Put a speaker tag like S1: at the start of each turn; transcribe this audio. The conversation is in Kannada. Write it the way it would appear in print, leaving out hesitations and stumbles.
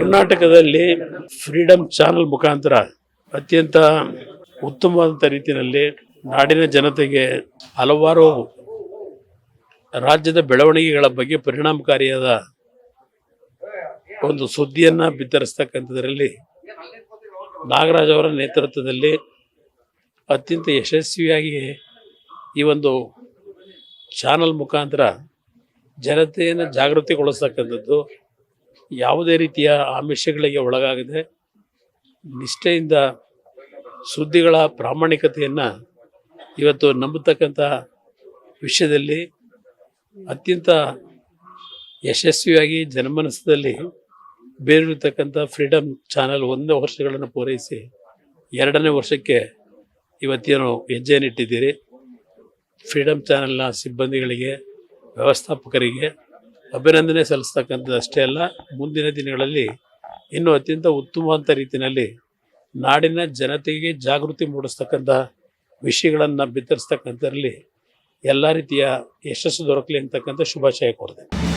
S1: ಕರ್ನಾಟಕದಲ್ಲಿ ಫ್ರೀಡಮ್ ಚಾನೆಲ್ ಮುಖಾಂತರ ಅತ್ಯಂತ ಉತ್ತಮವಾದ ರೀತಿಯಲ್ಲಿ ನಾಡಿನ ಜನತೆಗೆ ಹಲವಾರು ರಾಜ್ಯದ ಬೆಳವಣಿಗೆಗಳ ಬಗ್ಗೆ ಪರಿಣಾಮಕಾರಿಯಾದ ಒಂದು ಸುದ್ದಿಯನ್ನು ಬಿತ್ತರಿಸ್ತಕ್ಕಂಥದ್ರಲ್ಲಿ ನಾಗರಾಜ್ ಅವರ ನೇತೃತ್ವದಲ್ಲಿ ಅತ್ಯಂತ ಯಶಸ್ವಿಯಾಗಿ ಈ ಒಂದು ಚಾನಲ್ ಮುಖಾಂತರ ಜನತೆಯನ್ನು ಜಾಗೃತಿಗೊಳಿಸ್ತಕ್ಕಂಥದ್ದು, ಯಾವುದೇ ರೀತಿಯ ಆಮಿಷಗಳಿಗೆ ಒಳಗಾಗದೆ ನಿಷ್ಠೆಯಿಂದ ಸುದ್ದಿಗಳ ಪ್ರಾಮಾಣಿಕತೆಯನ್ನು ಇವತ್ತು ನಂಬತಕ್ಕಂಥ ವಿಷಯದಲ್ಲಿ ಅತ್ಯಂತ ಯಶಸ್ವಿಯಾಗಿ ಜನಮನಸ್ಸಲ್ಲಿ ಬೇರಿರತಕ್ಕಂಥ ಫ್ರೀಡಮ್ ಚಾನಲ್ 1 ವರ್ಷಗಳನ್ನು ಪೂರೈಸಿ 2ನೇ ವರ್ಷಕ್ಕೆ ಇವತ್ತೇನು ಹೆಜ್ಜೆಯನ್ನಿಟ್ಟಿದ್ದೀರಿ. ಫ್ರೀಡಮ್ ಚಾನೆಲ್ನ ಸಿಬ್ಬಂದಿಗಳಿಗೆ, ವ್ಯವಸ್ಥಾಪಕರಿಗೆ ಅಭಿನಂದನೆ ಸಲ್ಲಿಸ್ತಕ್ಕಂಥದ್ದು ಅಷ್ಟೇ ಅಲ್ಲ, ಮುಂದಿನ ದಿನಗಳಲ್ಲಿ ಇನ್ನೂ ಅತ್ಯಂತ ಉತ್ತಮವಾದ ರೀತಿಯಲ್ಲಿ ನಾಡಿನ ಜನತೆಗೆ ಜಾಗೃತಿ ಮೂಡಿಸ್ತಕ್ಕಂಥ ವಿಷಯಗಳನ್ನು ಬಿತ್ತರಿಸ್ತಕ್ಕಂಥದ್ರಲ್ಲಿ ಎಲ್ಲ ರೀತಿಯ ಯಶಸ್ಸು ದೊರಕಲಿ ಅಂತಕ್ಕಂಥ ಶುಭಾಶಯ ಕೋರ್ತೇನೆ.